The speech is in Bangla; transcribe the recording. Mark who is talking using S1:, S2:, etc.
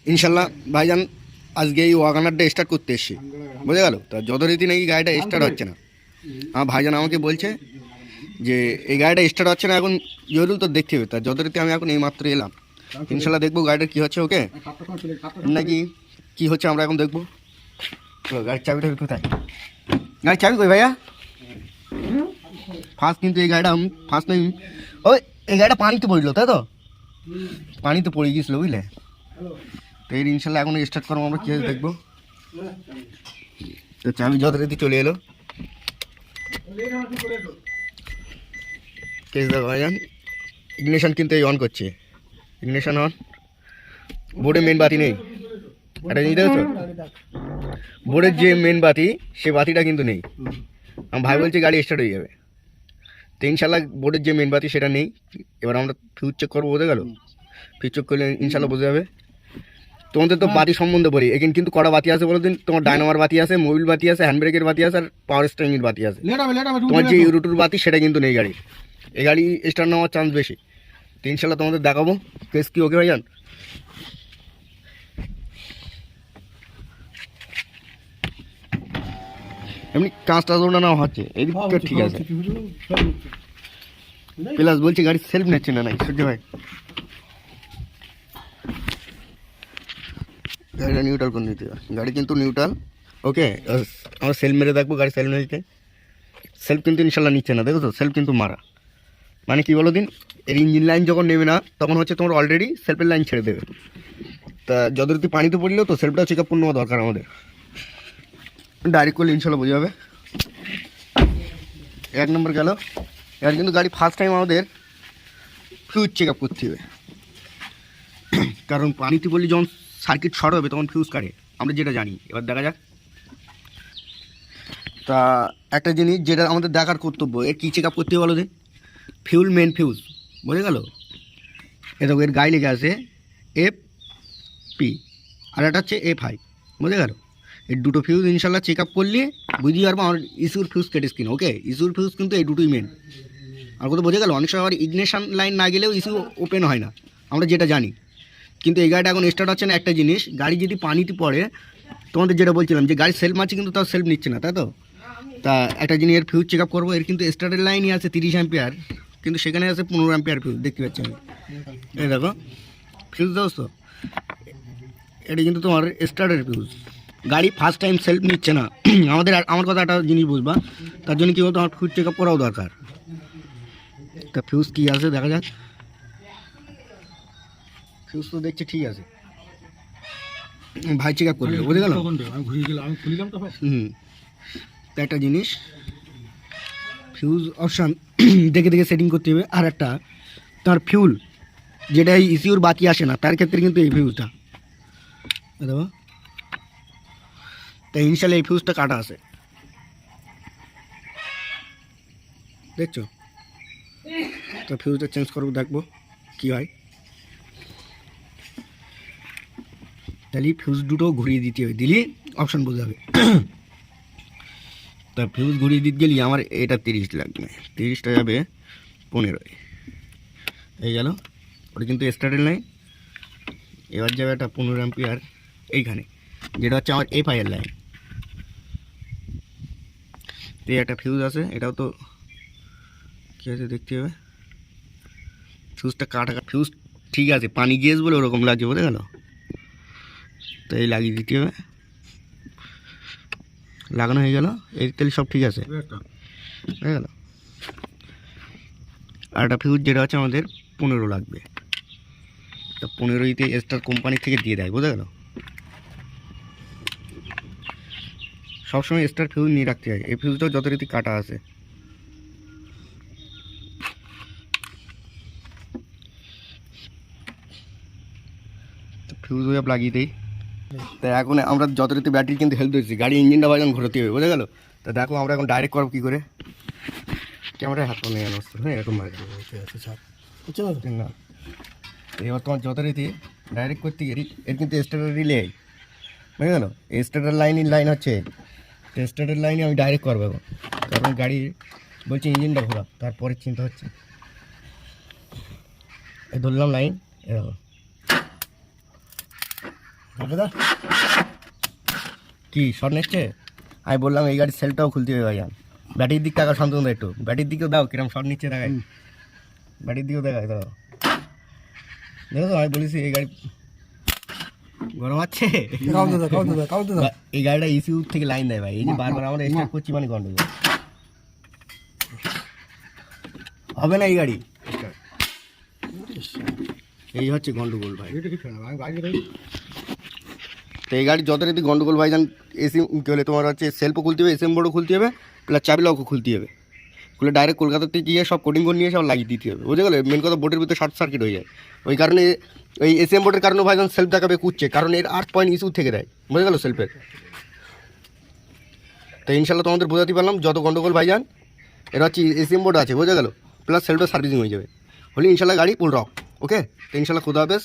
S1: ইনশাল্লাহ ভাইজান আজকে এই ওয়াগানারটা স্টার্ট করতে এসছি, বুঝে গেল। তা যথারীতি নাকি গাড়িটা স্টার্ট হচ্ছে না। আমার ভাইজান আমাকে বলছে যে এই গাড়িটা স্টার্ট হচ্ছে না, এখন জহিরুল তো দেখতে হবে। তা যথারীতি আমি এখন এই মাত্র এলাম, ইনশাল্লাহ দেখবো গাড়িটা কী হচ্ছে, ওকে নাকি কী হচ্ছে আমরা এখন দেখবো। গাড়ির চাবিটা কোথায়, গাড়ির চাবি কই ভাইয়া? ফার্স্ট কিন্তু এই গাড়িটা ফার্স্ট টাইম ওই এই গাড়িটা পানিতে পড়লো, তাই তো পানিতে পড়ে গিয়েছিলো বুঝলে। তো এর ইনশাল্লাহ এখন স্টার্ট করবো, আমরা কী দেখবো। তো চাবি যথারীতি চলে এলো, কেস দেখো ভাইজান। ইগনিশন কিন্তু এই অন করছে, ইগনিশন অন। বোর্ডে মেন বাতি নেই, এটা নিতে দেখছো বোর্ডের যে মেন বাতি সে বাতিটা কিন্তু নেই। আমার ভাই বলছে গাড়ি স্টার্ট হয়ে যাবে। তো ইনশাল্লাহ বোর্ডের যে মেন বাতি সেটা নেই। এবার আমরা ফিউজ চেক করবো, বোঝা গেল। ফিউজ চেক করলে ইনশাল্লাহ বোঝা যাবে। তোমাদের তো বাতি সম্বন্ধে বলি, এখানে কিন্তু কটা বাতি আছে বলো দিন। তোমার ডায়নামার বাতি আছে, মোবিল বাতি আছে, হ্যান্ড ব্রেকের বাতি আছে, আর পাওয়ার স্টিয়ারিংয়ের বাতি আছে। তোমার যে ইউরোটুর বাতি সেটা কিন্তু নেই গাড়ি। এই গাড়ি স্টার্ট নেওয়ার চান্স বেশি। তো ইনশাল্লাহ তোমাদের দেখাবো কেস কি, ওকে ভাইজান। এমনি কাঁচটা দৌড়া নেওয়া হচ্ছে, এদিকে ঠিক আছে। প্লাস বলছি গাড়ি সেলফ নিচ্ছে না, নাই সূর্য ভাই গাড়িটা নিউট্রাল করে নিতে হবে। গাড়ি কিন্তু নিউট্রাল, ওকে। আমরা সেলফ মেরে দেখবো গাড়ি সেলফ নিতে। সেলফ কিন্তু ইনশাল্লাহ নিচ্ছে না, দেখো তো সেলফ কিন্তু মারা। মানে কি বলো দিন, এর ইঞ্জিন লাইন যখন নেবে না তখন হচ্ছে তোমার অলরেডি সেলফের লাইন ছেড়ে দেবে। তা যতটুকু পানিতে পড়লেও তো সেলফটাও চেক আপ করে নেওয়া দরকার আমাদের। ডাইরেক্ট করলে ইনশাল্লাহ বোঝা যাবে। এক নম্বর গেল। এবার কিন্তু গাড়ি ফার্স্ট টাইম আমাদের ফিউজ চেক আপ করতে হবে, কারণ পানিতে পড়লে যখন সার্কিট শর্ট হবে তখন ফিউজ কাটে, আমরা যেটা জানি। এবার দেখা যাক। তা একটা জিনিস যেটা আমাদের দেখার কর্তব্য, এর কী চেক আপ করতে হবে বলো দিন। ফিউল মেন ফিউজ, বোঝা গেল। এ দেখো এর গায়ে লেগে আছে FP, আর একটা হচ্ছে F5, বোঝা গেল। এই দুটো ফিউজ ইনশাল্লাহ চেক আপ করলে বুঝতে পারবো আমার ইস্যুর ফিউজ কেটেস কিনা, ওকে। ইস্যুর ফিউজ কিন্তু এই দুটোই মেন। আর কোথাও বোঝা গেল। অনেক সময় আবার ইগনিশন লাইন না গেলেও ইস্যু ওপেন হয় না, আমরা যেটা জানি। কিন্তু এই গাড়িটা এখন স্টার্ট হচ্ছে না। একটা জিনিস, গাড়ি যদি পানিতে পড়ে, তোমাদের যেটা বলছিলাম যে গাড়ি সেলফ মারছে কিন্তু তাও সেলফ নিচ্ছে না, তাই তো। তা একটা জিনিস এর ফিউজ চেক আপ করবো। এর কিন্তু স্টার্টের লাইনই আছে 30 অ্যাম্পিয়ার, কিন্তু সেখানে আছে 15 অ্যাম্পিয়ার ফিউজ, দেখতে পাচ্ছি আমি। এই দেখো ফিউজ দাও তো, এটা কিন্তু তোমার স্টার্টের ফিউজ। গাড়ি ফার্স্ট টাইম সেলফ নিচ্ছে না। আমার কথা একটা জিনিস বুঝবা, তার জন্য কী বলতো, আমার ফিউজ চেক আপ করাও দরকার। তা ফিউজ কী আছে দেখা যাক। ফিউজ তো দেখছি ঠিক আছে, ভাই চেক আপ করবে, বুঝে গেল। তা একটা জিনিস ফিউজ অপশান দেখে দেখে সেটিং করতে হবে। আর একটা তার ফিউল যেটা এই ইসিউর বাতি আসে না, তার ক্ষেত্রে কিন্তু এই ফিউজটা দেখো। তাই ইনশাল্লাহ এই ফিউজটা কাটা আছে, দেখছো। তো ফিউজটা চেঞ্জ করবো, দেখবো কী হয়। তাহলে ফিউজ দুটো ঘুরিয়ে দিতে হবে, দিলে অপশান বোঝা যাবে। তা ফিউজ ঘুরিয়ে দিতে গেলে আমার এটা 30 লাগবে, 30টা যাবে 15, এই গেল। ওটা কিন্তু স্টার্টের লাইন। এবার যাবে একটা 15 অ্যাম্পিয়ার এইখানে, যেটা হচ্ছে আমার FI এর লাইন। তো একটা ফিউজ আছে, এটাও তো কী আছে দেখতে হবে। ফিউজটা কাটা, ফিউজ ঠিক আছে, পানি গিয়েছে বলে ওরকম লাগছে, বোঝা গেল। তো এই লাগিয়ে দিতে হবে, লাগানো হয়ে গেল। এই তেল সব ঠিক আছে, হয়ে গেল। আর একটা ফিউজ যেটা হচ্ছে আমাদের 15 লাগবে। তা 15তে স্টার কোম্পানি থেকে দিয়ে দেয়, বোঝা গেল। সবসময় স্টার ফিউজ নিয়ে রাখতে হয়। এই ফিউজটাও যথারীতি কাটা আছে। ফিউজ ওয়েব লাগিয়ে দিই। তা এখন আমরা যথারীতি ব্যাটারি কিন্তু হেল্প দিচ্ছি, গাড়ি ইঞ্জিনটা বাজান ঘোরাতে হবে, বোঝা গেল। তা দেখো আমরা এখন ডাইরেক্ট করবো কী করে। ক্যামেরায় হাত নিয়ে আসতে হ্যাঁ, এরকম না। এবার তোমার যথারীতি ডাইরেক্ট করতে গেলে এর কিন্তু স্টার্টার রিলে, বুঝে গেল। স্টার্টার লাইন হচ্ছে, স্টার্টার লাইনে আমি ডাইরেক্ট করবো এখন, কারণ গাড়ি বলছে ইঞ্জিনটা ঘোরা, তারপরে চিন্তা হচ্ছে। এই ধরলাম লাইন, এরকম কি শর্ট নিচ্ছে? আমি বললাম এই গাড়ির সেলটাও খুলতে হবে ভাইজান। ব্যাটির দিক টাকা শান্তনু একটু, ব্যাটির দিকেও দাও কিরম শর্ট নিচ্ছে দেখায়, ব্যাটির দিকেও দেখায় দাও। দেখো তো আমি বলেছি এই গাড়ি গরম আছে। এই গাড়িটা ইসিউ থেকে লাইন দেয় ভাই, এই যে বারবার আমরা স্টার্ট করছি মানে গন্ডগোল হবে না এই গাড়ি, এই হচ্ছে গন্ডগোল ভাই। তো এই গাড়ি যত রেতি গন্ডগোল ভাইজান, এসি কী হলে তোমার হচ্ছে সেলফও খুলতে হবে, এসএম বোর্ডও খুলতে হবে, প্লাস চাবি লকও খুলতে হবে। খুলে ডাইরেক্ট কলকাতাতে গিয়ে সব কোডিং করে নিয়ে এসে লাগিয়ে দিতে হবে, বুঝে গেলে। মেন কথা বোর্ডের ভিতরে শর্ট সার্কিট হয়ে যায়, ওই কারণে ওই এসএম বোর্ডের কারণে ভাইজান সেলফ দেখাবে কুচ্ছে, কারণ এর 8 পয়েন্ট ইস্যু থেকে দেয়, বুঝে গেলো সেলফের। তো ইনশাল্লাহ তোমাদের বোঝাতে পারলাম যত গন্ডগোল ভাইজান, এর হচ্ছে এসএম বোর্ড আছে, বুঝে গেলো, প্লাস সেলফটা সার্ভিসিং হয়ে যাবে, হলে ইনশাল্লাহ গাড়ি ফুল রক। ওকে, তো ইনশাল্লাহ খুদা হাফেজ।